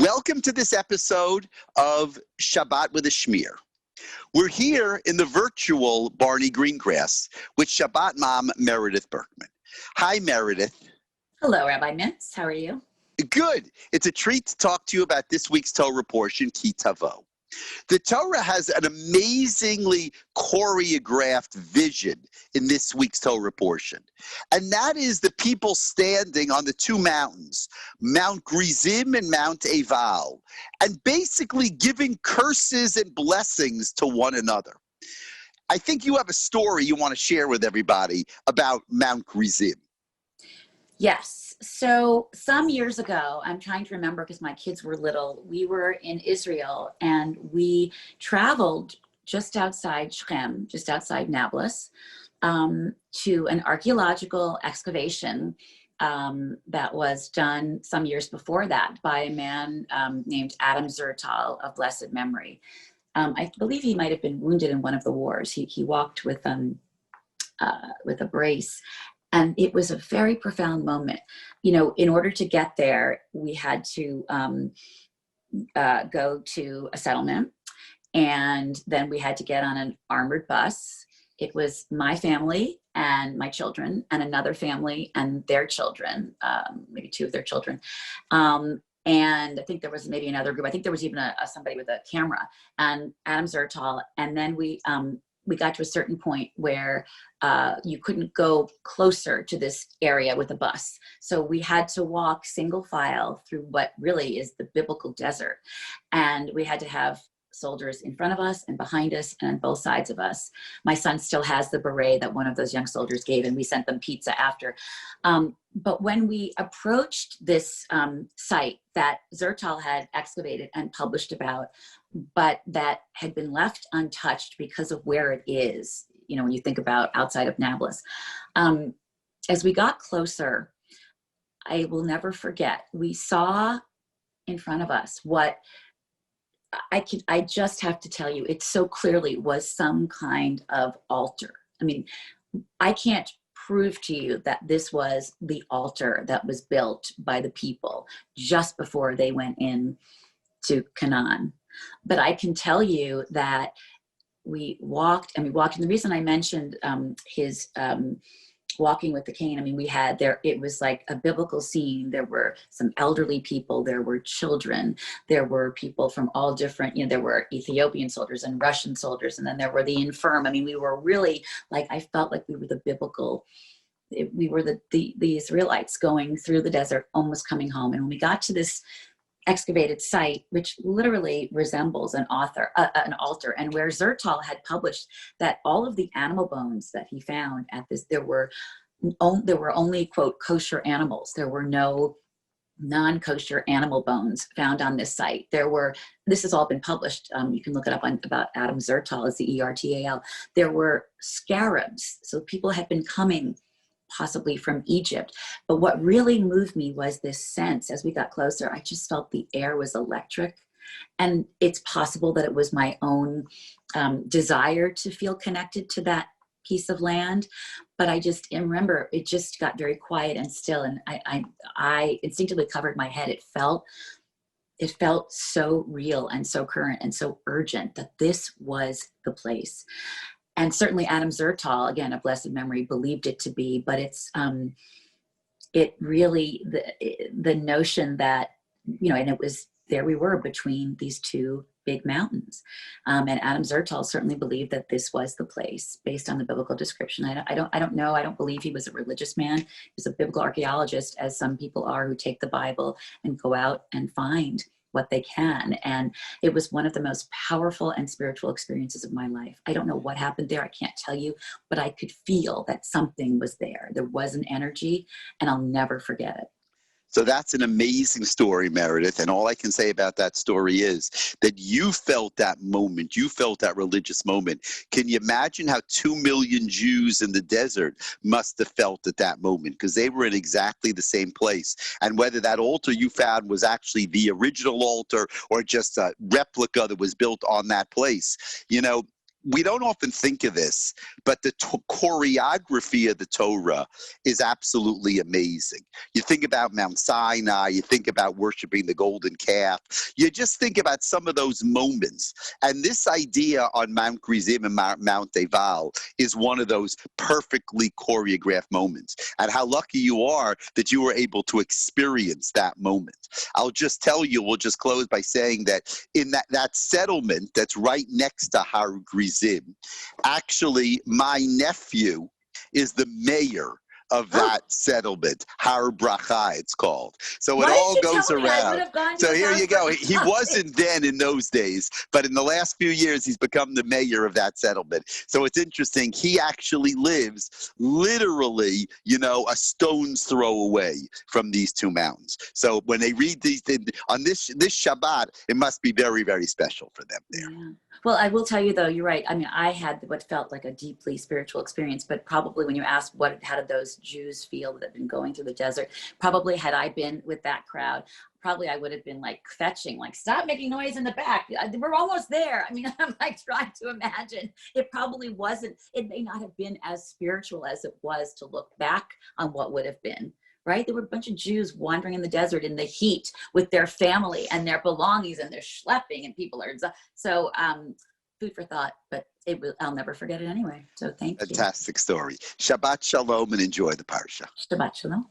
Welcome to this episode of Shabbat with A Schmear. We're here in the virtual Barney Greengrass with Shabbat mom Meredith Berkman. Hi, Meredith. Hello, Rabbi Mintz. How are you? Good. It's a treat to talk to you about this week's Torah portion, Ki Tavo. The Torah has an amazingly choreographed vision in this week's Torah portion. And that is the people standing on the two mountains, Mount Gerizim and Mount Eval, and basically giving curses and blessings to one another. I think you have a story you want to share with everybody about Mount Gerizim. Yes. So some years ago, I'm trying to remember because my kids were little, we were in Israel and we traveled just outside Shechem, just outside Nablus, to an archaeological excavation that was done some years before that by a man named Adam Zertal of blessed memory. I believe he might have been wounded in one of the wars. He walked with a brace. And it was a very profound moment. You know, in order to get there, we had to go to a settlement, and then we had to get on an armored bus. It was my family and my children and another family and their children, maybe two of their children. And I think there was maybe another group. I think there was even somebody with a camera and Adam Zertal. And then we got to a certain point where you couldn't go closer to this area with a bus. So we had to walk single file through what really is the biblical desert. And we had to have soldiers in front of us and behind us and on both sides of us. My son still has the beret that one of those young soldiers gave, and we sent them pizza after. But when we approached this site that Zertal had excavated and published about, but that had been left untouched because of where it is, you know, when you think about outside of Nablus. As we got closer, I will never forget, we saw in front of us what I just have to tell you, it so clearly was some kind of altar. I mean, I can't prove to you that this was the altar that was built by the people just before they went in to Canaan. But I can tell you that we walked, and the reason I mentioned his walking with the cane, I mean, we had there, it was like a biblical scene. There were some elderly people, there were children, there were people from all different, you know, there were Ethiopian soldiers and Russian soldiers, and then there were the infirm. I mean, we were really like, I felt like we were the biblical, we were the Israelites going through the desert, almost coming home. And when we got to this excavated site, which literally resembles an altar, and where Zertal had published that all of the animal bones that he found at this, there were only, quote, kosher animals. There were no non-kosher animal bones found on this site. This has all been published. You can look it up about Adam Zertal, as the ERTAL. There were scarabs. So people had been coming possibly from Egypt. But what really moved me was this sense, as we got closer, I just felt the air was electric. And it's possible that it was my own desire to feel connected to that piece of land. But I just remember it just got very quiet and still. And I instinctively covered my head. It felt so real and so current and so urgent that this was the place. And certainly Adam Zertal, again, of blessed memory, believed it to be, but it's, it really, the notion that, you know, and it was, there we were between these two big mountains. And Adam Zertal certainly believed that this was the place based on the biblical description. I don't know. I don't believe he was a religious man. He was a biblical archaeologist, as some people are who take the Bible and go out and find what they can. And it was one of the most powerful and spiritual experiences of my life. I don't know what happened there. I can't tell you, but I could feel that something was there. There was an energy, and I'll never forget it. So that's an amazing story, Meredith. And all I can say about that story is that you felt that moment. You felt that religious moment. Can you imagine how 2 million Jews in the desert must have felt at that moment? Because they were in exactly the same place. And whether that altar you found was actually the original altar or just a replica that was built on that place, you know, we don't often think of this, but the choreography of the Torah is absolutely amazing. You think about Mount Sinai, you think about worshiping the golden calf, you just think about some of those moments. And this idea on Mount Gerizim and Mount Ebal is one of those perfectly choreographed moments. And how lucky you are that you were able to experience that moment. I'll just tell you, we'll just close by saying that in that settlement that's right next to Har Gerizim, actually, my nephew is the mayor of that settlement, Har Bracha, it's called. So it all goes around. So here you go. He wasn't then in those days, but in the last few years, he's become the mayor of that settlement. So it's interesting. He actually lives literally, a stone's throw away from these two mountains. So when they read these on this Shabbat, it must be very, very special for them there. Yeah. Well, I will tell you though, you're right. I mean, I had what felt like a deeply spiritual experience, but probably when you asked how did those Jews feel that had been going through the desert, probably had I been with that crowd, probably I would have been like fetching, like, stop making noise in the back. We're almost there. I mean, I'm like trying to imagine. It probably wasn't, it may not have been as spiritual as it was to look back on what would have been. Right? There were a bunch of Jews wandering in the desert in the heat with their family and their belongings, and they're schlepping, and people are, so food for thought, but I'll never forget it anyway. So thank you. Fantastic story. Shabbat Shalom and enjoy the Parsha. Shabbat Shalom.